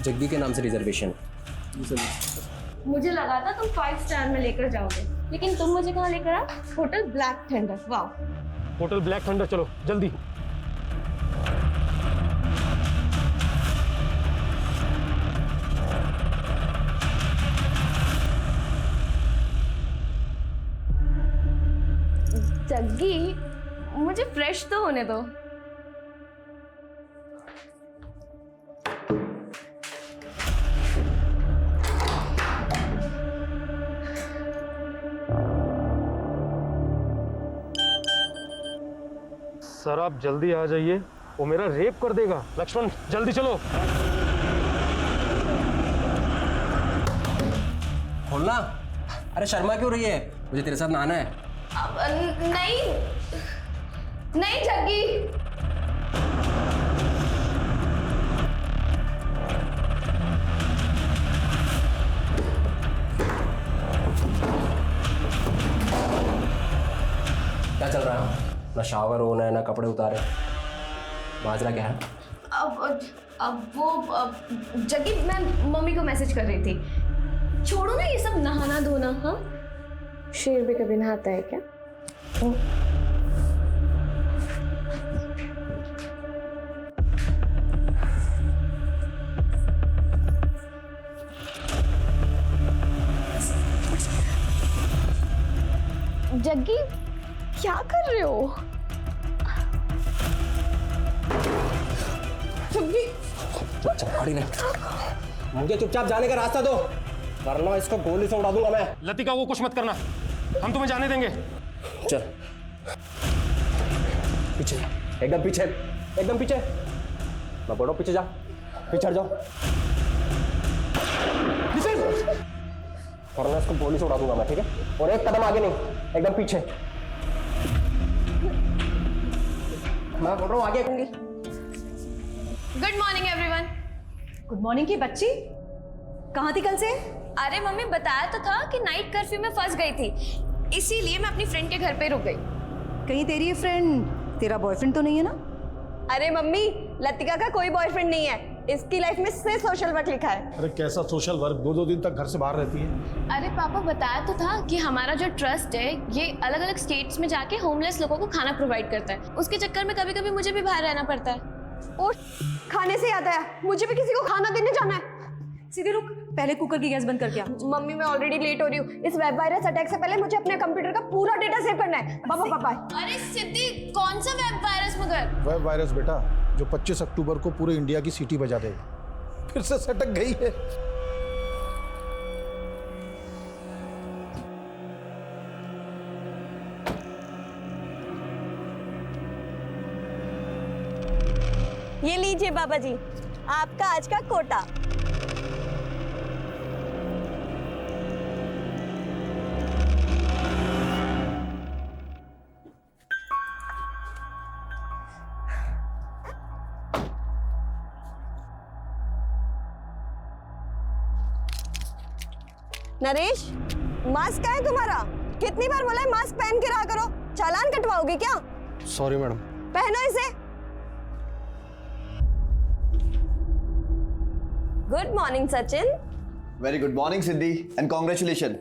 जग्गी के नाम से रिजर्वेशन। मुझे लगा था तुम 5 स्टार में लेकर जाओगे, लेकिन तुम मुझे कहाँ लेकर आ? Hotel Black Thunder. वाह। होटल ब्लैक थंडर, चलो जल्दी। जग्गी, मुझे फ्रेश तो होने दो। सर आप जल्दी आ जाइए, वो मेरा रेप कर देगा। लक्ष्मण जल्दी चलो। खोलना। अरे शर्मा क्यों रही है? मुझे तेरे साथ नहाना है। नहीं नहीं जग्गी, क्या चल रहा है? ना शावर होना है ना कपड़े उतारे। माजरा क्या है? जग्गी मैं मम्मी को मैसेज कर रही थी। छोड़ो ना ये सब नहाना धोना। हाँ, शेर भी कभी नहाता है क्या? जग्गी क्या कर रहे हो? जग्गी चुपचाप खड़ी नहीं। मुझे चुपचाप जाने का रास्ता दो, वरना इसको गोली से उड़ा दूंगा मैं। लतिका को कुछ मत करना, हम तुम्हें जाने देंगे। चल पीछे, एकदम पीछे, एकदम पीछे। मैं बोल रहा हूं पीछे जा, पीछे हट जाओ। वरना इसको गोली से उड़ा दूंगा मैं, ठीक है? और एक कदम आगे नहीं, एकदम पीछे। मैं बोल रहा हूं आगे। Good morning everyone. Good morning की बच्ची, कहाँ थी कल से? अरे मम्मी बताया तो था कि नाइट कर्फ्यू में फंस गई थी, इसीलिए मैं अपनी फ्रेंड के घर पे रुक गई। कहीं तेरी ये फ्रेंड तेरा बॉयफ्रेंड तो नहीं है ना? अरे मम्मी, लतिका का कोई बॉयफ्रेंड नहीं है, इसकी लाइफ में सिर्फ सोशल वर्क लिखा है। अरे कैसा सोशल वर्क? 2-2 दिन तक घर से बाहर रहती है। अरे पापा बताया तो था कि हमारा जो ट्रस्ट है ये अलग अलग स्टेट्स में जाके होमलेस लोगों को खाना प्रोवाइड करता है। उसके चक्कर में कभी कभी मुझे भी बाहर रहना पड़ता है। और खाने से याद आया, मुझे भी किसी को खाना देने जाना है। सीधे रुक, पहले कुकर की गैस बंद करके आ। मम्मी मैं ऑलरेडी लेट हो रही हूँ। इस वेब वायरस अटैक से पहले मुझे अपने कंप्यूटर का पूरा डेटा सेव करना है। पापा पापा। अरे सिद्धि, कौन सा वेब वायरस? मगर वेब वायरस बेटा, जो 25 अक्टूबर को पूरे इंडिया की सीटी बजा देगा। फिर से सटक गई है। ये लीजिए बाबा जी, आपका आज का कोटा। नरेश, मास्क कहाँ है तुम्हारा? कितनी बार बोला है मास्क पहन के रहा करो, चालान कटवाओगे क्या? Sorry madam. पहनो इसे। Good morning Sachin. Very good morning Siddhi and congratulation.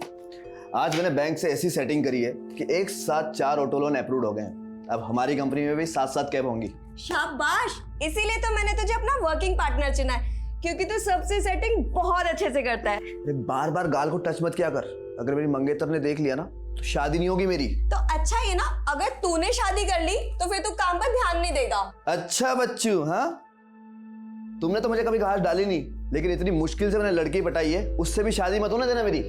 आज मैंने बैंक से ऐसी सेटिंग करी है कि एक साथ 4 ऑटो लोन अप्रूव हो गए हैं। अब हमारी कंपनी में भी 7-7 कैब होंगी। शाबाश, इसीलिए तो मैंने तुझे अपना वर्किंग पार्टनर चुना है, क्योंकि तू सबसे सेटिंग बहुत अच्छे से करता है। बार बार गाल को टच मत किया कर, अगर मेरी मंगेतर ने देख लिया ना तो शादी नहीं होगी मेरी। तो अच्छा ये ना, अगर तूने शादी कर ली तो फिर तू काम पर ध्यान नहीं देगा। अच्छा बच्चू, हाँ तुमने तो मुझे कभी घास डाली नहीं, लेकिन इतनी मुश्किल से मैंने लड़की पटाई है, उससे भी शादी मत होने देना मेरी।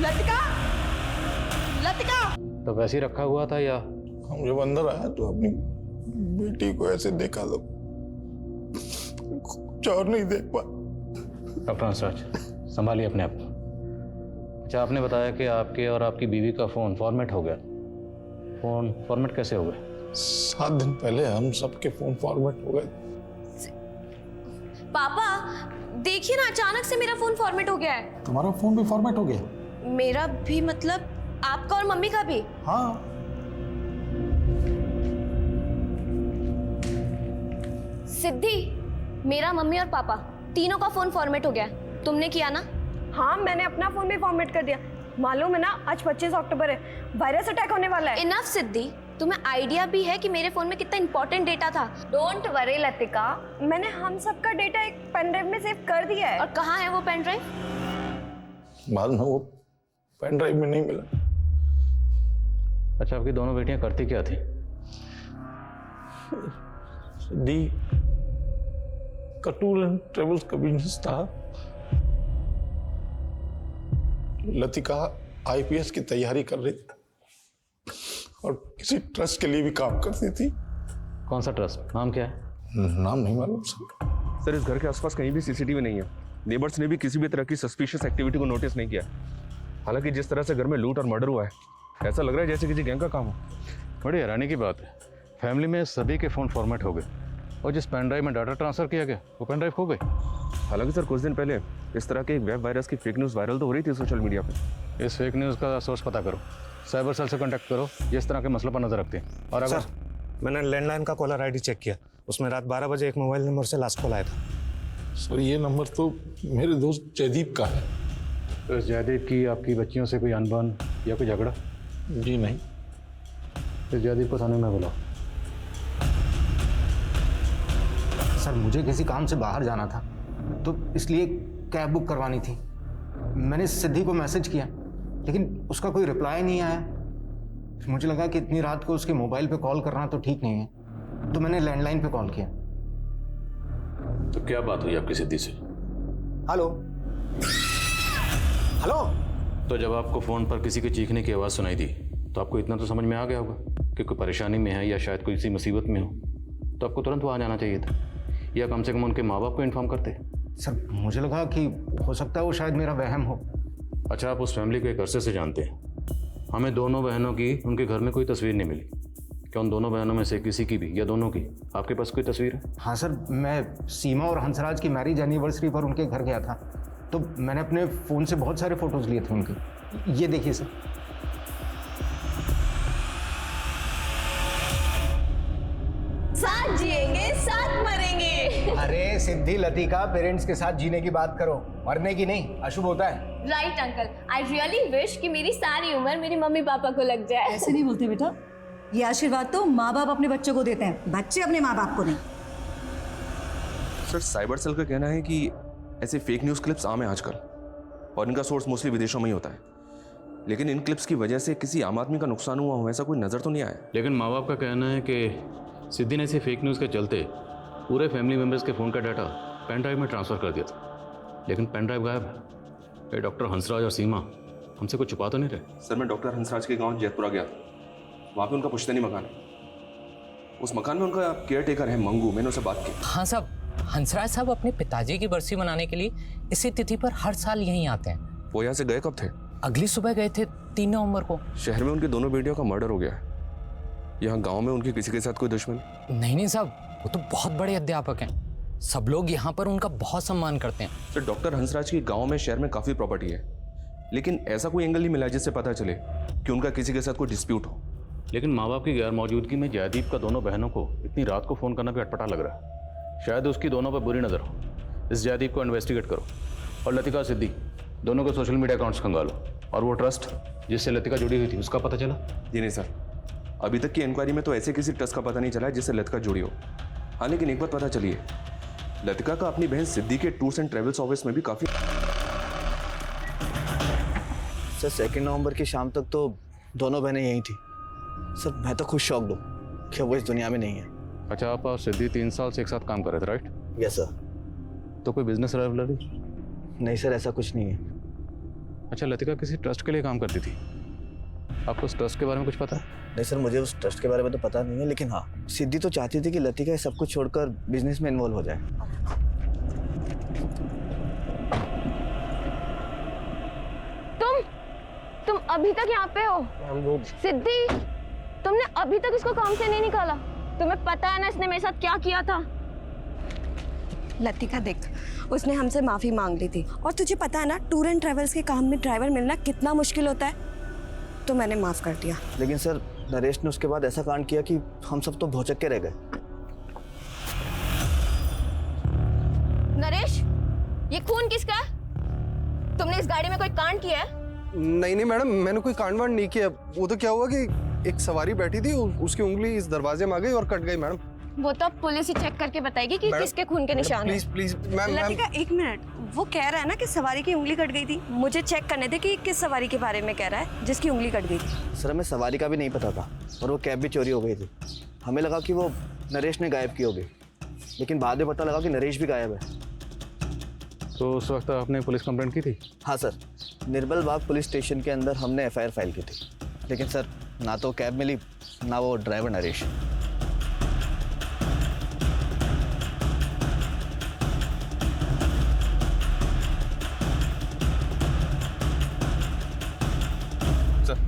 लतिका, लतिका। तो वैसे ही रखा हुआ था या हम जब अंदर आए तो अपनी बेटी को ऐसे देखा तो कुछ और नहीं देख पा। डॉक्टर हंसराज, संभालिए अपने आप को। अच्छा, आपने बताया कि आपके और आपकी बीवी का फ़ोन फॉर्मेट हो गया। फ़ोन फॉर्मेट कैसे हो गया? 7 दिन पहले हम सबके फोन फॉर्मेट हो गए। पापा देखिए ना, अचानक से मेरा फोन फॉर्मेट हो गया है। तुम्हारा फोन भी फॉर्मेट हो गया? मेरा भी मतलब आपका और मम्मी का भी? हाँ। सिद्धि, मेरा, मम्मी और पापा तीनों का फोन फॉर्मेट हो गया है। तुमने किया ना? हाँ, मैंने अपना फोन भी फॉर्मेट कर दिया। मालूम है ना, आज 25 अक्टूबर है, वायरस अटैक होने वाला है। इनफ सिद्धि, तुम्हें आइडिया भी है कि मेरे फोन में कितना इंपॉर्टेंट डेटा था। डोंट वरी लतिका, मैंने हम सबका डेटा एक पेन ड्राइव में सेव कर दिया है। और कहाँ है वो पेन ड्राइव? बाद में वो पेन ड्राइव में नहीं मिला। अच्छा, आपकी दोनों बेटियां करती क्या थी? दी का टूर एंड ट्रेवल्स का बिजनेस था। लतिका आईपीएस की तैयारी कर रही थी और किसी ट्रस्ट के लिए भी काम करती थी। कौन सा ट्रस्ट? नाम क्या है? नाम नहीं मालूम सर। सर, इस घर के आसपास कहीं भी सीसीटीवी नहीं है। नेबर्स ने भी किसी भी तरह की सस्पिशियस एक्टिविटी को नोटिस नहीं किया। हालांकि जिस तरह से घर में लूट और मर्डर हुआ है, ऐसा लग रहा है जैसे किसी गैंग का काम हो। बड़ी हैरानी की बात है, फैमिली में सभी के फ़ोन फॉर्मेट हो गए और जिस पेन ड्राइव में डाटा ट्रांसफ़र किया गया वो पेन ड्राइव खो गई। हालांकि सर, कुछ दिन पहले इस तरह के एक वेब वायरस की फेक न्यूज़ वायरल तो हो रही थी सोशल मीडिया पे। इस फेक न्यूज़ का सोर्स पता करो, साइबर सेल से कांटेक्ट करो, जिस तरह के मसलों पर नजर रखते हैं। और अगर मैंने लैंडलाइन का कॉलर आईडी चेक किया, उसमें रात 12 बजे एक मोबाइल नंबर से लास्ट कॉल आया था। सर, ये नंबर तो मेरे दोस्त जयदीप का है। तो इस जयदीप की आपकी बच्चियों से कोई अनबन या कोई झगड़ा? जी नहीं। इस जयदीप को थाने में बुलाओ। सर, मुझे किसी काम से बाहर जाना था तो इसलिए कैब बुक करवानी थी। मैंने सिद्धि को मैसेज किया लेकिन उसका कोई रिप्लाई नहीं आया। मुझे लगा कि इतनी रात को उसके मोबाइल पे कॉल करना तो ठीक नहीं है, तो मैंने लैंडलाइन पे कॉल किया। तो क्या बात हुई आपकी सिद्धि से? Hello hello. तो जब आपको फ़ोन पर किसी के चीखने की आवाज़ सुनाई दी तो आपको इतना तो समझ में आ गया होगा कि कोई परेशानी में है या शायद कोई सी मुसीबत में हो, तो आपको तुरंत वहाँ जाना चाहिए था या कम से कम उनके माँ बाप को इन्फॉर्म करते। सर, मुझे लगा कि हो सकता है वो शायद मेरा वहम हो। अच्छा, आप उस फैमिली को एक अरसे से जानते हैं। हमें दोनों बहनों की उनके घर में कोई तस्वीर नहीं मिली। क्या उन दोनों बहनों में से किसी की भी या दोनों की आपके पास कोई तस्वीर है? हाँ सर, मैं सीमा और हंसराज की मैरिज एनिवर्सरी पर उनके घर गया था, तो मैंने अपने फ़ोन से बहुत सारे फ़ोटोज़ लिए थे उनके। ये देखिए सर। साथ जिएंगे साथ मरेंगे। अरे सिद्धि, लतिका, पेरेंट्स के साथ जीने की बात करो, मरने की नहीं, अशुभ होता है। Right uncle, I really wish कि मेरी सारी उम्र मेरी मम्मी पापा को लग जाए। ऐसे नहीं बोलते बेटा, ये आशीर्वाद तो माँ बाप अपने बच्चों को देते हैं, बच्चे अपने माँ बाप को नहीं। सर, साइबर सेल का कहना है कि ऐसे फेक न्यूज़ क्लिप्स आम है आजकल और इनका सोर्स मोस्टली विदेशों में ही होता है। लेकिन इन क्लिप्स की वजह से किसी आम आदमी का नुकसान हुआ हो ऐसा कोई नज़र तो नहीं आया। लेकिन माँ बाप का कहना है कि सिद्धि ने इसे फेक न्यूज़ के चलते पूरे फैमिली मेम्बर्स के फ़ोन का डाटा पेन ड्राइव में ट्रांसफ़र कर दिया था, लेकिन पेन ड्राइव गायब है। ये डॉक्टर हंसराज और सीमा हमसे कुछ छुपा तो नहीं रहे? सर, मैं डॉक्टर हंसराज के गांव जैतपुरा गया था। वहाँ पे उनका पुश्तैनी मकान है। उस मकान में उनका केयर टेकर है मंगू। मैंने उससे बात की। हाँ साहब, हंसराज साहब अपने पिताजी की बरसी मनाने के लिए इसी तिथि पर हर साल यहीं आते हैं। वो यहाँ से गए कब थे? अगली सुबह गए थे 3 नवंबर को। शहर में उनकी दोनों बेटियों का मर्डर हो गया है। यहाँ गांव में उनके किसी के साथ कोई दुश्मन? नहीं साहब, वो तो बहुत बड़े अध्यापक हैं। सब लोग यहाँ पर उनका बहुत सम्मान करते हैं। सर, डॉक्टर हंसराज की गांव में शहर में काफ़ी प्रॉपर्टी है, लेकिन ऐसा कोई एंगल नहीं मिला जिससे पता चले कि उनका किसी के साथ कोई डिस्प्यूट हो। लेकिन माँ बाप की गैर मौजूदगी में जयदीप का दोनों बहनों को इतनी रात को फ़ोन करना भी अटपटा लग रहा है। शायद उसकी दोनों पर बुरी नज़र हो। इस जयदीप को इन्वेस्टिगेट करो और लतिका सिद्धि दोनों को सोशल मीडिया अकाउंट्स खंगालो। और वो ट्रस्ट जिससे लतिका जुड़ी हुई थी उसका पता चला? जी नहीं सर, अभी तक की इंक्वायरी में तो ऐसे किसी ट्रस्ट का पता नहीं चला है जिससे लतिका जुड़ी हो। हाँ, लेकिन एक बात पता चली है, लतिका का अपनी बहन सिद्धि के टूर्स एंड ट्रेवल्स ऑफिस में भी काफ़ी। सर, 2 नवंबर की शाम तक तो दोनों बहनें यहीं थी। सर, मैं तो खुद शॉक्ड हूँ कि वो इस दुनिया में नहीं है। अच्छा, आप और सिद्धि 3 साल से एक साथ काम कर रहे थे, राइट? Yes sir. तो कोई बिजनेस राइवलरी? नहीं सर, ऐसा कुछ नहीं है। अच्छा, लतिका किसी ट्रस्ट के लिए काम करती थी? आपको उस ट्रस्ट के बारे में कुछ पता है? नहीं सर, मुझे उस ट्रस्ट के बारे में तो पता नहीं है, लेकिन हाँ, सिद्धि तो चाहती थी कि लतिका ये सब कुछ छोड़कर बिजनेस में इन्वॉल्व हो जाए। तुम अभी तक यहाँ पे हो? सिद्धि, तुमने अभी तक इसको काम से नहीं निकाला? तुम्हें पता है ना इसने मेरे साथ क्या किया था? लतिका देख, उसने हमसे माफी मांग ली थी, और तुझे पता है ना टूर एंड ट्रेवल्स के काम में ड्राइवर मिलना कितना मुश्किल होता है, तो मैंने माफ कर दिया। लेकिन सर, नरेश ने उसके बाद ऐसा कांड किया कि हम सब तो भौचक के रह गए। नरेश, ये खून किसका है? तुमने इस गाड़ी में कोई कांड किया है? नहीं मैडम, मैंने कोई कांड वांड नहीं किया। वो तो क्या हुआ कि एक सवारी बैठी थी, उसकी उंगली इस दरवाजे में आ गई और कट गई मैडम। वो तो अब पुलिस ही चेक करके बताएगी कि किसके खून के निशान हैं। Please ma'am. लतिका एक मिनट, वो कह रहा है ना कि सवारी की उंगली कट गई थी। मुझे चेक करने दे कि किस सवारी के बारे में कह रहा है जिसकी उंगली कट गई थी। सर, हमें सवारी का भी नहीं पता था, और वो कैब भी चोरी हो गई थी। हमें लगा कि वो नरेश ने गायब की होगी, लेकिन बाद में पता लगा कि नरेश भी गायब है। तो उस वक्त आपने पुलिस कंप्लेंट की थी? हाँ सर, निर्मल बाग पुलिस स्टेशन के अंदर हमने FIR फाइल की थी, लेकिन सर ना तो कैब मिली ना वो ड्राइवर नरेश। सर,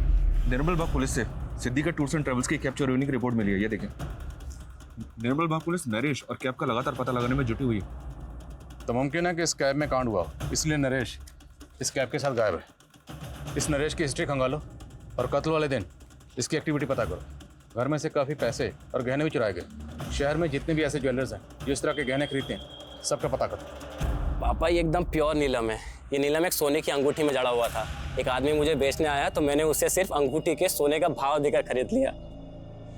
निर्मल बाग पुलिस से सिद्धि का टूर्स एंड ट्रेवल्स की कैब चोरी होने की रिपोर्ट मिली है, ये देखें। निर्मल बाग पुलिस नरेश और कैब का लगातार पता लगाने में जुटी हुई है। तो मुमकिन है कि इस कैब में कांड हुआ, इसलिए नरेश इस कैब के साथ गायब है। इस नरेश की हिस्ट्री खंगालो और कत्ल वाले दिन इसकी एक्टिविटी पता करो। घर में से काफ़ी पैसे और गहने भी चुराए गए। शहर में जितने भी ऐसे ज्वेलर्स हैं जो इस तरह के गहने खरीदते हैं, सबका पता करो। पापा, ये एकदम प्योर नीलम है। ये नीलम एक सोने की अंगूठी में जड़ा हुआ था। एक आदमी मुझे बेचने आया तो मैंने उससे सिर्फ अंगूठी के सोने का भाव देकर खरीद लिया।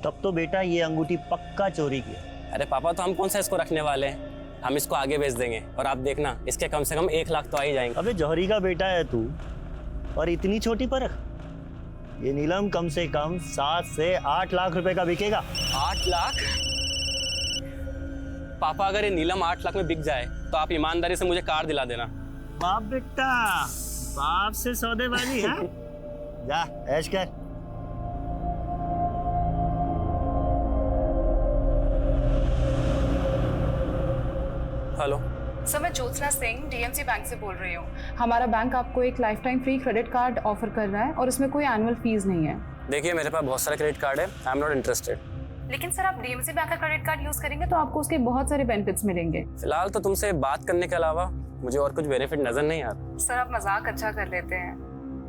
तब तो बेटा ये अंगूठी पक्का चोरी की। अरे पापा, तो हम कौन सा इसको रखने वाले हैं? हम इसको आगे बेच देंगे और आप देखना इसके कम से कम 1 लाख तो आ ही जाएंगे। अबे जौहरी का बेटा है तू, और इतनी छोटी परख। ये नीलम कम से कम 7 से 8 लाख रुपए का बिकेगा। 8 लाख? पापा, अगर ये नीलम 8 लाख में बिक जाए तो आप ईमानदारी से मुझे कार दिला देना। बाप बेटा, बाप से सौदेबाजी है। जा ऐश कर। हेलो सर, मैं ज्योत्सना सिंह DMC बैंक से बोल रही हूँ। हमारा बैंक आपको एक life time free credit card offer कर रहा है और इसमें कोई एनुअल फीस नहीं है। देखिए, मेरे पास बहुत सारे क्रेडिट कार्ड है, आई एम नॉट इंटरेस्टेड। लेकिन सर, आप DMC बैंक का क्रेडिट कार्ड यूज करेंगे तो आपको उसके बहुत सारे बेनिफिट्स मिलेंगे। फिलहाल तो तुमसे बात करने के अलावा मुझे और कुछ बेनिफिट नजर नहीं आ रहा। सर, आप मजाक अच्छा कर लेते हैं।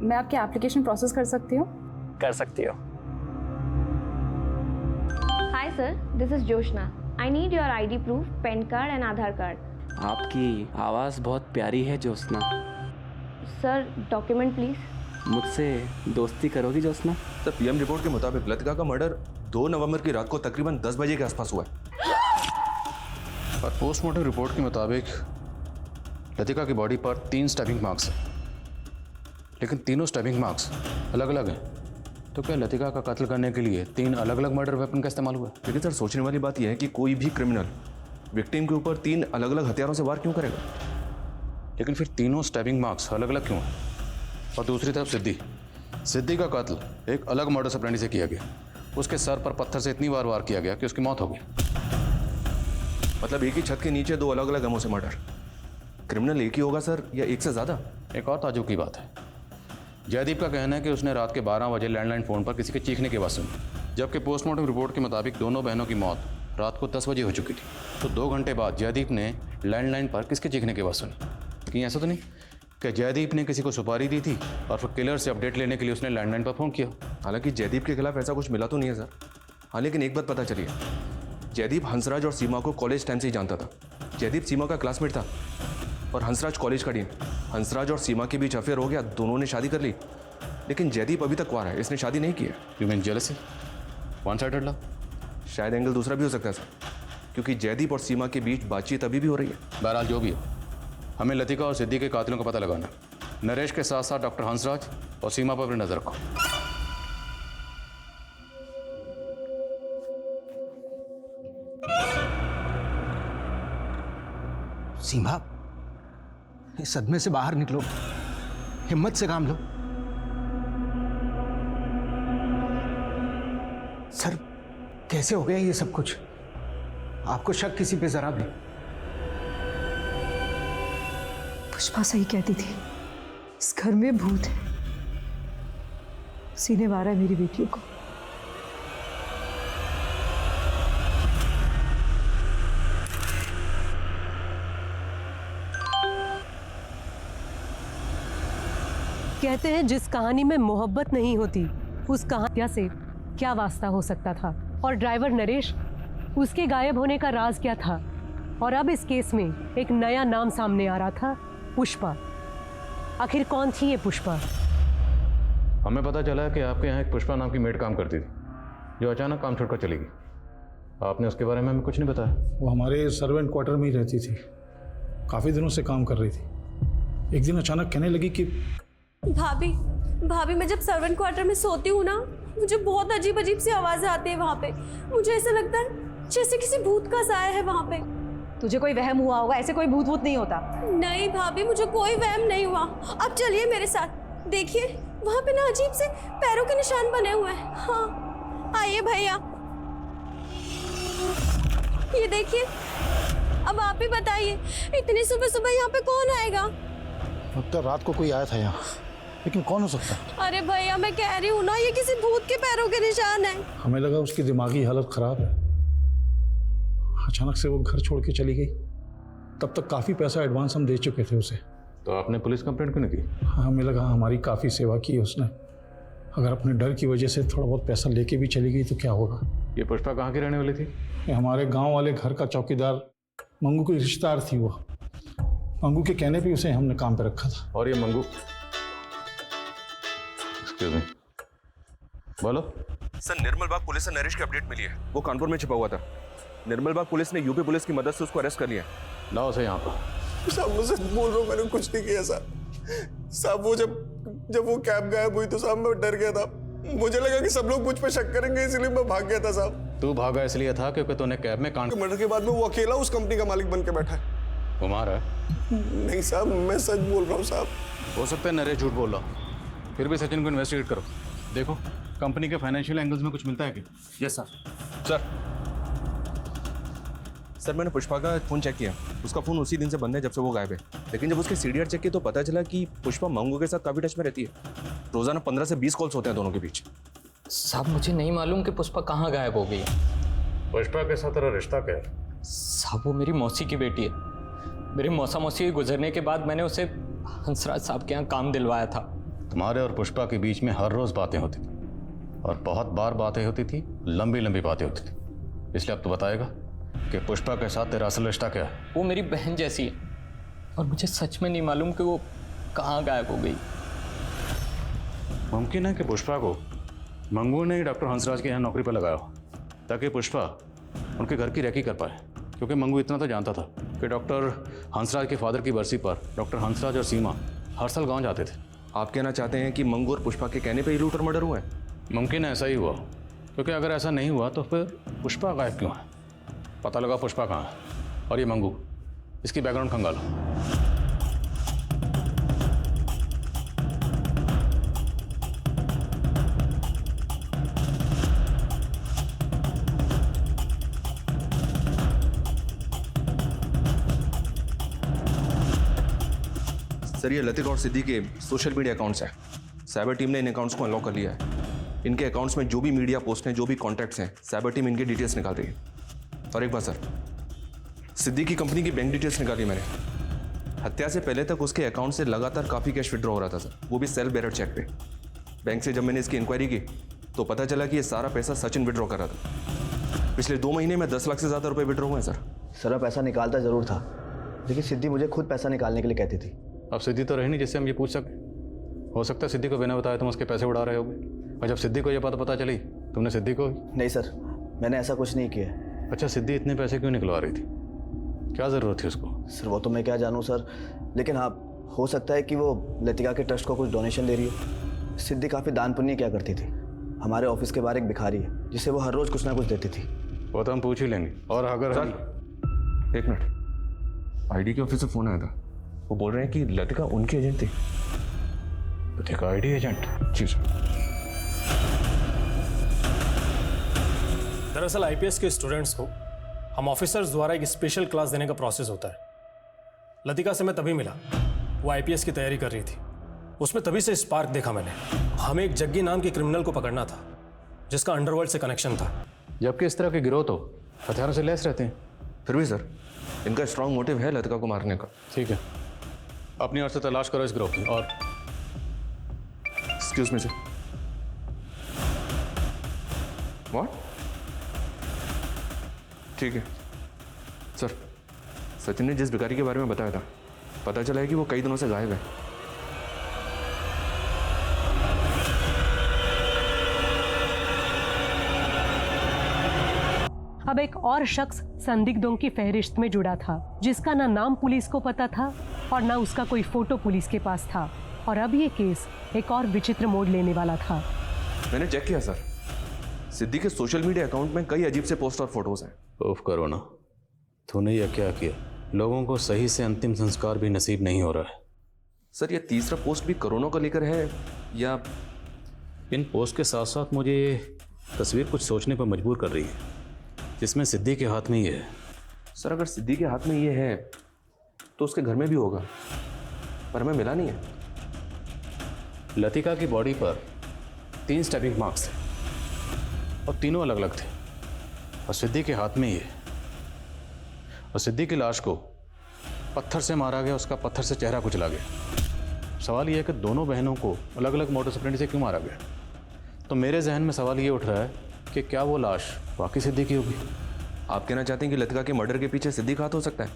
मैं आपकी एप्लीकेशन प्रोसेस कर सकती हूँ? कर सकती हो। Hi sir, this is Joshna. I need your ID proof, pan card and Aadhaar card. आपकी आवाज़ बहुत प्यारी है ज्योत्सना। Sir, document please. मुझसे दोस्ती करोगी ज्योत्सना? सर, PM रिपोर्ट के मुताबिक लतिका का मर्डर 2 नवंबर की रात को तकरीबन 10 बजे के आसपास हुआ है। और पोस्टमार्टम रिपोर्ट के मुताबिक लतिका की बॉडी पर 3 स्टैबिंग मार्क्स हैं, लेकिन तीनों स्टैबिंग मार्क्स अलग अलग हैं। तो क्या लतिका का कत्ल करने के लिए 3 अलग अलग मर्डर वेपन का इस्तेमाल हुआ? लेकिन सर, सोचने वाली बात यह है कि कोई भी क्रिमिनल विक्टिम के ऊपर 3 अलग अलग हथियारों से वार क्यों करेगा? लेकिन फिर तीनों स्टैबिंग मार्क्स अलग अलग क्यों हैं? और दूसरी तरफ सिद्धि का कत्ल एक अलग मर्डर ऑपरेंडी से किया गया। उसके सर पर पत्थर से इतनी बार वार किया गया कि उसकी मौत हो गई। मतलब एक ही छत के नीचे 2 अलग अलग गमों से मर्डर। क्रिमिनल एक ही होगा सर, या एक से ज़्यादा? एक और ताजुब की बात है, जयदीप का कहना है कि उसने रात के 12 बजे लैंडलाइन फ़ोन पर किसी के चीखने की आवाज़ सुनी, जबकि पोस्टमार्टम रिपोर्ट के मुताबिक दोनों बहनों की मौत रात को 10 बजे हो चुकी थी। तो 2 घंटे बाद जयदीप ने लैंडलाइन पर किसके चीखने की आवाज़ सुनी? कहीं ऐसा तो नहीं कि जयदीप ने किसी को सुपारी दी थी और फिर किलर से अपडेट लेने के लिए उसने लैंडलाइन पर फ़ोन किया? हालांकि जयदीप के खिलाफ ऐसा कुछ मिला तो नहीं है सर। हाँ, लेकिन एक बात पता चली है, जयदीप हंसराज और सीमा को कॉलेज टाइम से ही जानता था। जयदीप सीमा का क्लासमेट था और हंसराज कॉलेज का डीन। हंसराज और सीमा के बीच अफेयर हो गया, दोनों ने शादी कर ली, लेकिन जयदीप अभी तक कुंवारा है, इसने शादी नहीं की है। You mean jealousy? One sided love? शायद एंगल दूसरा भी हो सकता है सर, क्योंकि जयदीप और सीमा के बीच बातचीत अभी भी हो रही है। बहरहाल जो भी हो, हमें लतिका और सिद्धि के कातिलों का पता लगाना। नरेश के साथ साथ डॉक्टर हंसराज और सीमा पर अपनी नजर रखो। सीमा, इस सदमे से बाहर निकलो, हिम्मत से काम लो। सर कैसे हो गया ये सब कुछ? आपको शक किसी पे जरा भी? पुष्पा सही कहती थी, इस घर में भूत है, सीने मारा है मेरी बेटियों को। कहते हैं जिस कहानी में मोहब्बत नहीं होती उस कहानी से क्या वास्ता हो सकता था। और ड्राइवर नरेश, उसके गायब होने का राज क्या था? और अब इस केस में एक नया नाम सामने आ रहा था, पुष्पा। आखिर कौन थी ये पुष्पा? हमें पता चला कि आपके यहाँ एक पुष्पा नाम की मेड काम करती थी, जो अचानक काम छोड़कर चली गई। आपने उसके बारे में हमें कुछ नहीं बताया। वो हमारे सर्वेंट क्वार्टर में ही रहती थी, काफ़ी दिनों से काम कर रही थी। एक दिन अचानक कहने लगी कि भाभी मैं जब सर्वेंट क्वार्टर में सोती हूँ ना, मुझे बहुत अजीब अजीब सी आवाज़ें आती है वहाँ पे। मुझे ऐसा लगता है जैसे किसी भूत का साया है वहाँ पे। तुझे कोई वहम हुआ होगा, ऐसे कोई भूत वूत नहीं होता। नहीं भाभी, मुझे कोई वहम नहीं हुआ। अब चलिए मेरे साथ, देखिए वहाँ पे ना अजीब से पैरों के निशान बने हुए हैं। हाँ आइए भैया, ये देखिए। अब आप ही बताइए, इतनी सुबह सुबह यहाँ पे कौन आएगा? अब तो रात को कोई आया था यहाँ, लेकिन कौन हो सकता है? अरे भैया मैं कह रही हूँ ना, ये किसी भूत के पैरों के निशान है। हमें लगा उसकी दिमागी हालत खराब है, अचानक से वो घर छोड़ के चली गई। तब तक काफ़ी पैसा एडवांस हम दे चुके थे उसे। तो आपने पुलिस कंप्लेंट क्यों नहीं की? हमें लगा हमारी काफ़ी सेवा की उसने, अगर अपने डर की वजह से थोड़ा बहुत पैसा लेके भी चली गई तो क्या होगा। ये पुष्पा कहाँ की रहने वाली थी? ये हमारे गांव वाले घर का चौकीदार मंगू की रिश्तेदार थी। वो मंगू के कहने पे उसे हमने काम पे रखा था। और ये मंगू, बोलो सर, निर्मल बाग पुलिस से नरेश की अपडेट मिली है। वो कानपुर में छिपा हुआ था। निर्मल बाग पुलिस ने यूपी पुलिस की मदद से उसको अरेस्ट कर लिया। लाओ उसे यहाँ पर। साहब मुझे बोल रहा हूँ, मैंने कुछ नहीं किया साहब। वो जब वो कैब गायब हुई तो साहब मैं डर गया था। मुझे लगा कि सब लोग मुझ पे शक करेंगे, इसलिए मैं भाग गया था साहब। तू भागा इसलिए था क्योंकि तूने कैब में कांड। मर्डर के बाद में वो अकेला उस कंपनी का मालिक बन के बैठा है। कुमार है? नहीं साहब, मैं सच बोल रहा हूँ साहब। हो सकता है नरेश झूठ बोल रहा हो, फिर भी सचिन को इन्वेस्टिगेट करो। देखो कंपनी के फाइनेंशियल एंगल्स में कुछ मिलता है क्या? Yes sir. सर मैंने पुष्पा का फ़ोन चेक किया, उसका फ़ोन उसी दिन से बंद है जब से वो गायब है। लेकिन जब उसके सीडीआर चेक किया तो पता चला कि पुष्पा मंगू के साथ काफ़ी टच में रहती है। रोज़ाना 15 से 20 कॉल्स होते हैं दोनों के बीच। साहब मुझे नहीं मालूम कि पुष्पा कहाँ गायब हो गई है। पुष्पा के साथ तेरा रिश्ता क्या है? साहब वो मेरी मौसी की बेटी है। मेरे मौसा मौसी के गुजरने के बाद मैंने उसे हंसराज साहब के यहाँ काम दिलवाया था। तुम्हारे और पुष्पा के बीच में हर रोज़ बातें होती थी, और बहुत बार बातें होती थी, लंबी लंबी बातें होती थी। इसलिए अब तो बताएगा कि पुष्पा के साथ तेरा असल रिश्ता क्या है? वो मेरी बहन जैसी है, और मुझे सच में नहीं मालूम कि वो कहाँ गायब हो गई। मुमकिन है कि पुष्पा को मंगू ने डॉक्टर हंसराज के यहाँ नौकरी पर लगाया हो, ताकि पुष्पा उनके घर की रेकी कर पाए। क्योंकि मंगू इतना तो जानता था कि डॉक्टर हंसराज के फादर की बरसी पर डॉक्टर हंसराज और सीमा हर साल गाँव जाते थे। आप कहना चाहते हैं कि मंगू और पुष्पा के कहने पर ही लूट और मर्डर हुआ है? मुमकिन है ऐसा ही हुआ, क्योंकि अगर ऐसा नहीं हुआ तो फिर पुष्पा गायब क्यों है? पता लगा पुष्पा कहाँ है। और ये मंगू, इसकी बैकग्राउंड खंगालो। सर ये लतिक और सिद्दी के सोशल मीडिया अकाउंट्स हैं। साइबर टीम ने इन अकाउंट्स को अनलॉक कर लिया है। इनके अकाउंट्स में जो भी मीडिया पोस्ट हैं, जो भी कॉन्टैक्ट्स हैं, साइबर टीम इनकी डिटेल्स निकाल रही है। और एक बात सर, सिद्दी की कंपनी की बैंक डिटेल्स निकाली मैंने। हत्या से पहले तक उसके अकाउंट से लगातार काफ़ी कैश विड्रॉ हो रहा था सर, वो भी सेल्फ बेरर चेक पे। बैंक से जब मैंने इसकी इंक्वायरी की तो पता चला कि ये सारा पैसा सचिन विड्रॉ कर रहा था। पिछले 2 महीने में 10 लाख से ज़्यादा रुपए विड्रॉ हुए हैं सर। सर पैसा निकालता ज़रूर था, लेकिन सिद्धि मुझे खुद पैसा निकालने के लिए कहती थी। अब सिद्धि तो रही नहीं जिससे हम ये पूछ सकें। हो सकता है सिद्धि को बिना बताए तुम उसके पैसे उड़ा रहे होगे, और जब सिद्धि को ये पता चली तुमने सिद्धि को। नहीं सर, मैंने ऐसा कुछ नहीं किया। अच्छा, सिद्धि इतने पैसे क्यों निकलवा रही थी? क्या ज़रूरत थी उसको? सर वो तो मैं क्या जानूँ सर, लेकिन हाँ हो सकता है कि वो लतिका के ट्रस्ट को कुछ डोनेशन दे रही हो। सिद्धि काफ़ी दान पुण्य क्या करती थी। हमारे ऑफिस के बाहर एक भिखारी है जिसे वो हर रोज़ कुछ ना कुछ देती थी। वो तो हम पूछ ही लेंगे। और अगर सर एक मिनट, आईडी के ऑफिस से फ़ोन आया था। वो बोल रहे हैं कि लतिका उनकी एजेंट थी। Latika ID agent? जी सर। दरअसल आईपीएस के स्टूडेंट्स को हम ऑफिसर्स द्वारा एक स्पेशल क्लास देने का प्रोसेस होता है। लतिका से मैं तभी मिला, वो आईपीएस की तैयारी कर रही थी। उसमें तभी से स्पार्क देखा मैंने। हमें एक जग्गी नाम के क्रिमिनल को पकड़ना था जिसका अंडरवर्ल्ड से कनेक्शन था। जबकि इस तरह के गिरोह तो हथियारों से लैस रहते हैं। फिर भी सर, इनका स्ट्रांग मोटिव है लतिका को मारने का। ठीक है, अपनी ओर से तलाश करो इस गिरोह की। और एक्सक्यूज मी सर। व्हाट? ठीक है सर, सचिन ने जिस भिखारी के बारे में बताया था, पता चला है कि वो कई दिनों से गायब है। अब एक और शख्स संदिग्धों की फहरिस्त में जुड़ा था, जिसका ना नाम पुलिस को पता था और ना उसका कोई फोटो पुलिस के पास था। और अब ये केस एक और विचित्र मोड़ लेने वाला था। मैंने चेक किया सर, सिद्धि के सोशल मीडिया अकाउंट में कई अजीब से पोस्ट और फोटोज हैं। उफ करो ना, तूने यह क्या किया? लोगों को सही से अंतिम संस्कार भी नसीब नहीं हो रहा है। सर, ये तीसरा पोस्ट भी कोरोना को लेकर है या? इन पोस्ट के साथ साथ मुझे ये तस्वीर कुछ सोचने पर मजबूर कर रही है, जिसमें सिद्धि के हाथ में ये है। सर, अगर सिद्धि के हाथ में ये है तो उसके घर में भी होगा, पर हमें मिला नहीं है। लतिका की बॉडी पर 3 स्टैबिंग मार्क्स थे और तीनों अलग अलग थे। और सिद्धि के हाथ में ये, और सिद्धि की लाश को पत्थर से मारा गया, उसका पत्थर से चेहरा कुचला गया। सवाल यह है कि दोनों बहनों को अलग अलग मोटर्स ऑपरेंडी से क्यों मारा गया? तो मेरे जहन में सवाल ये उठ रहा है कि क्या वो लाश वाकई सिद्धि की होगी? आप कहना चाहते हैं कि लतिका के मर्डर के पीछे सिद्धि का हाथ हो सकता है?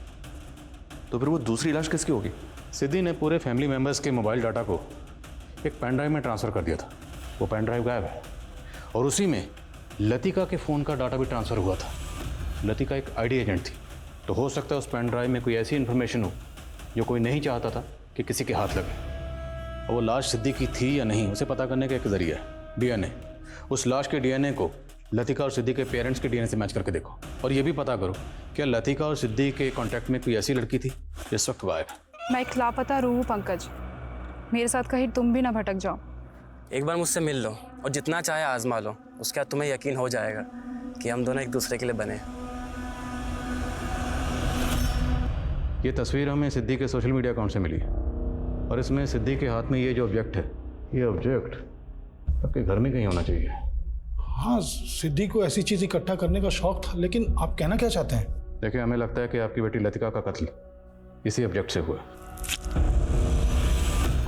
तो फिर वो दूसरी लाश किसकी होगी? सिद्धि ने पूरे फैमिली मेम्बर्स के मोबाइल डाटा को एक पेन ड्राइव में ट्रांसफ़र कर दिया था। वो पेन ड्राइव गायब है और उसी में लतिका के फ़ोन का डाटा भी ट्रांसफ़र हुआ था। लतिका एक आईडी एजेंट थी, तो हो सकता है उस पेन ड्राइव में कोई ऐसी इन्फॉर्मेशन हो जो कोई नहीं चाहता था कि किसी के हाथ लगे। और वो लाश सिद्धि की थी या नहीं, उसे पता करने का एक जरिया है डीएनए। उस लाश के डीएनए को लतिका और सिद्धि के पेरेंट्स के डीएनए से मैच करके देखो, और ये भी पता करो क्या लतिका और सिद्धि के कॉन्टैक्ट में कोई ऐसी लड़की थी जिस वक्त गायब है। मैं एक लापता रूह हूँ पंकज, मेरे साथ कहीं तुम भी ना भटक जाओ। एक बार मुझसे मिल लो और जितना चाहे आजमा लो, उसके बाद तुम्हें यकीन हो जाएगा कि हम दोनों एक दूसरे के लिए बने। ये तस्वीर हमें सिद्धि के सोशल मीडिया अकाउंट से मिली है और इसमें सिद्धि के हाथ में ये जो ऑब्जेक्ट है, ये ऑब्जेक्ट आपके घर में कहीं होना चाहिए। हाँ, सिद्धि को ऐसी चीज़ इकट्ठा करने का शौक था, लेकिन आप कहना क्या चाहते हैं? देखिए, हमें लगता है कि आपकी बेटी लतिका का कत्ल इसी ऑब्जेक्ट से हुआ।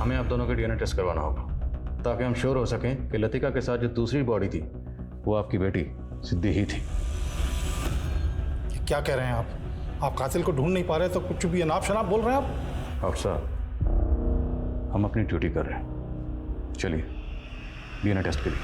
हमें आप दोनों के डीएनए टेस्ट करवाना होगा ताकि हम श्योर हो सकें कि लतिका के साथ जो दूसरी बॉडी थी वो आपकी बेटी सिद्धि ही थी। क्या कह रहे हैं आप? आप कातिल को ढूंढ नहीं पा रहे तो कुछ भी अनाप शनाप बोल रहे हैं आप? साहब, हम अपनी ड्यूटी कर रहे हैं। चलिए डीएनए टेस्ट के लिए।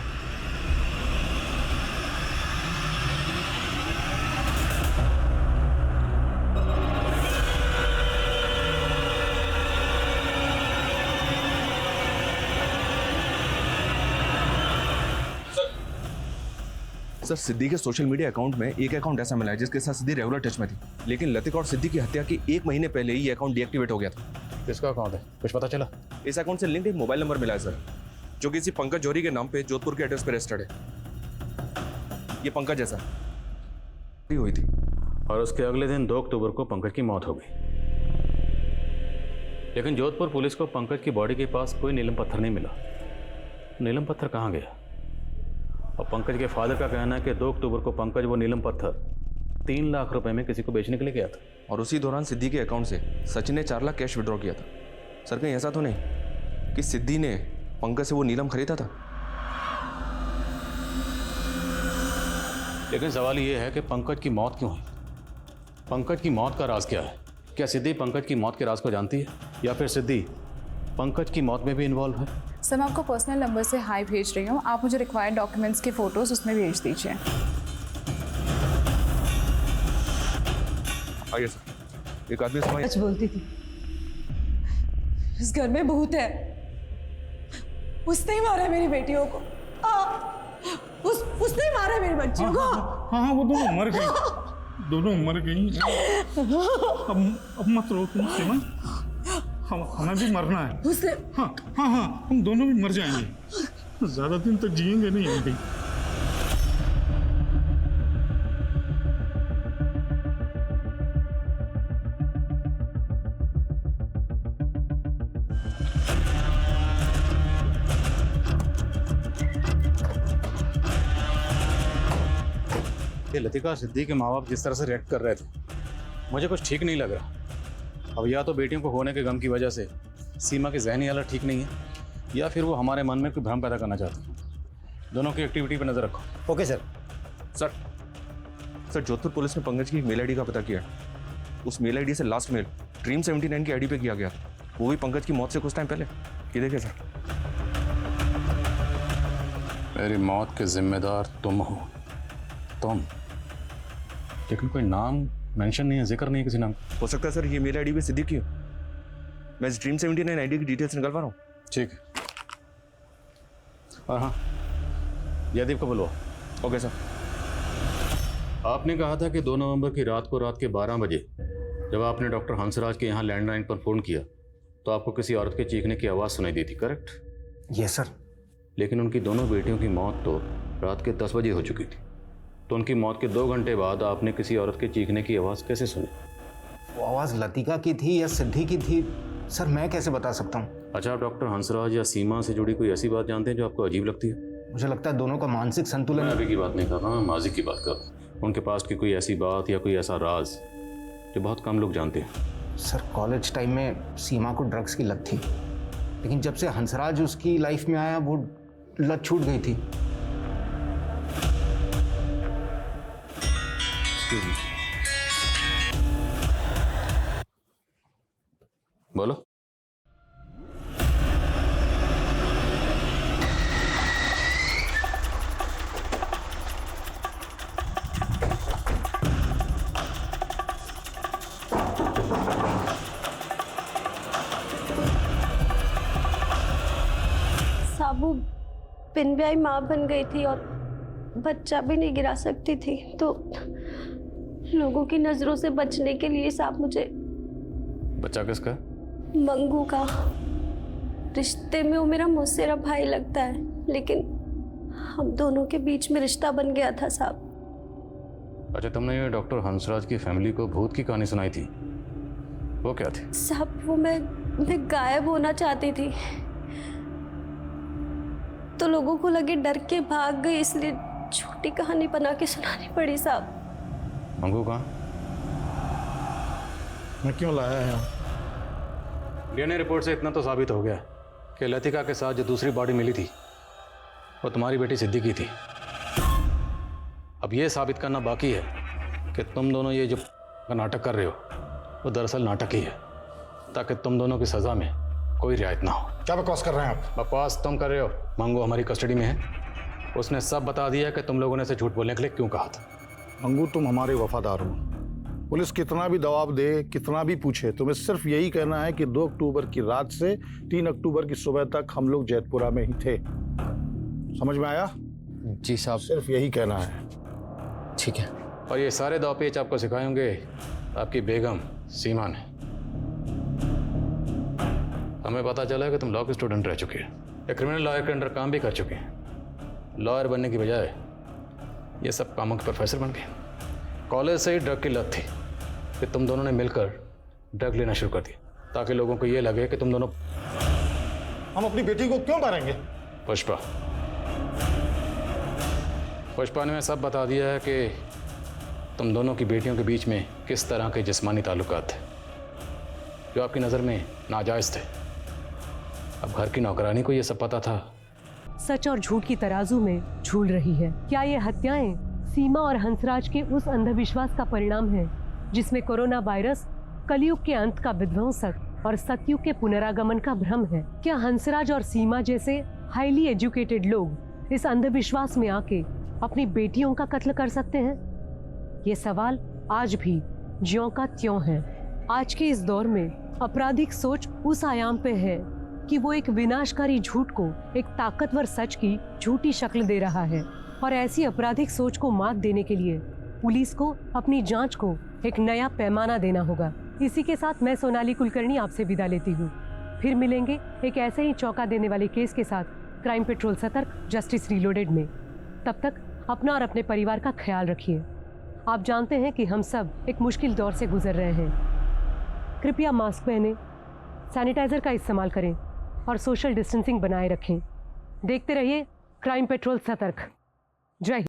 सर, सिद्धि के सोशल मीडिया अकाउंट में एक अकाउंट ऐसा मिला है जिसके साथ सिद्धि रेगुलर टच में थी, लेकिन लतिका और सिद्धि की हत्या के 1 महीने पहले ही ये अकाउंट डीएक्टिवेट हो गया था। किसका अकाउंट है, कुछ पता चला? इस अकाउंट से लिंक्ड एक मोबाइल नंबर मिला है सर, जो किसी पंकज जौहरी के नाम पे जोधपुर के एड्रेस पर रजिस्टर्ड है। ये पंकज जैसा हुई थी और उसके अगले दिन 2 अक्टूबर को पंकज की मौत हो गई। लेकिन जोधपुर पुलिस को पंकज की बॉडी के पास कोई नीलम पत्थर नहीं मिला। नीलम पत्थर कहाँ गया? और पंकज के फादर का कहना है कि 2 अक्टूबर को पंकज वो नीलम पत्थर 3 लाख रुपए में किसी को बेचने के लिए गया था। और उसी दौरान सिद्धि के अकाउंट से सचिन ने 4 लाख कैश विड्रॉ किया था। सर, कहीं ऐसा तो नहीं कि सिद्धि ने पंकज से वो नीलम खरीदा था? लेकिन सवाल ये है कि पंकज की मौत क्यों हुई? पंकज की मौत का राज क्या है? क्या सिद्धि पंकज की मौत के राज को जानती है या फिर सिद्धि पंकज की मौत में भी इन्वॉल्व है? सर, मैं आपको पर्सनल नंबर से हाई भेज रही हूँ, आप मुझे रिक्वायर्ड डॉक्यूमेंट्स की फ़ोटोज़ उसमें भेज दीजिए। आइए सर। एक आदमी सच बोलती थी, इस घर में भूत है, उसने ही मारा मेरी बेटियों को, उसने ही मारा मेरी बच्चियों को। हाँ, वो दोनों मर गई, दोनों मर गई। अब मत रो तुम सीमा, हमें भी मरना है। उसने हाँ, हम दोनों भी मर जाएंगे, ज्यादा दिन तक जिएंगे नहीं हम भी। कि लतिका सिद्दीकी के माँ बाप जिस तरह से रिएक्ट कर रहे थे मुझे कुछ ठीक नहीं लग रहा। अब या तो बेटियों को होने के गम की वजह से सीमा की जहनी हालत ठीक नहीं है, या फिर वो हमारे मन में कोई भ्रम पैदा करना चाहते हैं। दोनों की एक्टिविटी पर नजर रखो। Okay sir. Sir Jodhpur police ने पंकज की मेल आईडी का पता किया। उस मेल आईडी से लास्ट मेल ड्रीम 79 की आईडी पे किया गया, वो भी पंकज की मौत से कुछ टाइम पहले। ये देखिए सर। मेरी मौत के जिम्मेदार तुम हो, तुम। लेकिन कोई नाम मेंशन नहीं है, जिक्र नहीं है किसी नाम। हो सकता है सर ये मेल आईडी भी सिद्दीकी हो। मैं इस ड्रीम 79 आईडी की डिटेल्स निकल पा रहा हूँ। ठीक है। और हाँ, जयदीप को बुलवाओ। Okay sir. आपने कहा था कि 2 नवंबर की रात को रात के 12 बजे जब आपने डॉक्टर हंसराज के यहाँ लैंडलाइन पर फ़ोन किया तो आपको किसी औरत के चीखने की आवाज़ सुनाई दी थी, करेक्ट? Yes sir. लेकिन उनकी दोनों बेटियों की मौत तो रात के 10 बजे हो चुकी थी, तो उनकी मौत के 2 घंटे बाद आपने किसी औरत के चीखने की आवाज़ कैसे सुनी? वो आवाज़ लतिका की थी या सिद्धि की थी सर, मैं कैसे बता सकता हूँ। अच्छा, आप डॉक्टर हंसराज या सीमा से जुड़ी कोई ऐसी बात जानते हैं जो आपको अजीब लगती है? मुझे लगता है दोनों का मानसिक संतुलन। मैं अभी की बात नहीं कर रहा, माजी की बात कर रहा हूँ। उनके पास की कोई ऐसी बात या कोई ऐसा राज जो बहुत कम लोग जानते हैं। सर कॉलेज टाइम में सीमा को ड्रग्स की लत थी, लेकिन जब से हंसराज उसकी लाइफ में आया वो लत छूट गई थी। बोलो। साबू बिन ब्याही माँ बन गई थी और बच्चा भी नहीं गिरा सकती थी, तो लोगों की नज़रों से बचने के लिए साहब मुझे बच्चा किसका? मंगू का। रिश्ते में वो मेरा मौसेरा भाई लगता है, लेकिन हम दोनों के बीच में रिश्ता बन गया था साहब। अच्छा, तुमने ये डॉक्टर हंसराज की फैमिली को भूत की कहानी सुनाई थी, वो क्या थी? साहब वो मैं गायब होना चाहती थी, तो लोगों को लगे डर के भाग गई, इसलिए छोटी कहानी बना के सुनानी पड़ी साहब। मंगू कहाँ? मैं क्यों लाया है? डीएनए रिपोर्ट से इतना तो साबित हो गया कि लतिका के साथ जो दूसरी बॉडी मिली थी वो तुम्हारी बेटी सिद्दीकी थी। अब ये साबित करना बाकी है कि तुम दोनों ये जो नाटक कर रहे हो वो दरअसल नाटक ही है, ताकि तुम दोनों की सज़ा में कोई रियायत ना हो। क्या बकवास कर रहे हैं आप? बकवास तुम कर रहे हो। मंगू हमारी कस्टडी में है, उसने सब बता दिया कि तुम लोगों ने इसे झूठ बोलने के लिए क्यों कहा था। मंगू, तुम हमारे वफादार हो। पुलिस कितना भी दबाव दे, कितना भी पूछे, तुम्हें सिर्फ यही कहना है कि 2 अक्टूबर की रात से 3 अक्टूबर की सुबह तक हम लोग जैतपुरा में ही थे। समझ में आया? जी साहब। सिर्फ यही कहना है। ठीक है। और ये सारे दावपेच आपको सिखाएंगे आपकी बेगम सीमा ने। हमें पता चला है कि तुम लॉ के स्टूडेंट रह चुके हैं, या क्रिमिनल लॉयर के अंडर काम भी कर चुके हैं। लॉयर बनने की बजाय ये सब कामों के प्रोफेसर बन गए। कॉलेज से ही ड्रग की लत थी, फिर तुम दोनों ने मिलकर ड्रग लेना शुरू कर दिया, ताकि लोगों को ये लगे कि तुम दोनों। हम अपनी बेटी को क्यों मारेंगे? पुष्पा ने सब बता दिया है कि तुम दोनों की बेटियों के बीच में किस तरह के जिस्मानी ताल्लुकात थे जो आपकी नज़र में नाजायज़ थे। अब घर की नौकरानी को ये सब पता था। सच और झूठ की तराजू में झूल रही है। क्या ये हत्याएं सीमा और हंसराज के उस अंधविश्वास का परिणाम है जिसमें कोरोना वायरस कलयुग के अंत का विध्वंसक और सतयुग के पुनरागमन का भ्रम है? क्या हंसराज और सीमा जैसे हाईली एजुकेटेड लोग इस अंधविश्वास में आके अपनी बेटियों का कत्ल कर सकते हैं? ये सवाल आज भी ज्यों का त्यों है। आज के इस दौर में आपराधिक सोच उस आयाम पे है कि वो एक विनाशकारी झूठ को एक ताकतवर सच की झूठी शक्ल दे रहा है, और ऐसी आपराधिक सोच को मात देने के लिए पुलिस को अपनी जांच को एक नया पैमाना देना होगा। इसी के साथ मैं सोनाली कुलकर्णी आपसे विदा लेती हूँ। फिर मिलेंगे एक ऐसे ही चौंका देने वाले केस के साथ क्राइम पेट्रोल सतर्क जस्टिस रीलोडेड में। तब तक अपना और अपने परिवार का ख्याल रखिए। आप जानते हैं कि हम सब एक मुश्किल दौर से गुजर रहे हैं। कृपया मास्क पहनें, सैनिटाइजर का इस्तेमाल करें और सोशल डिस्टेंसिंग बनाए रखें। देखते रहिए क्राइम पेट्रोल सतर्क। जय हिंद।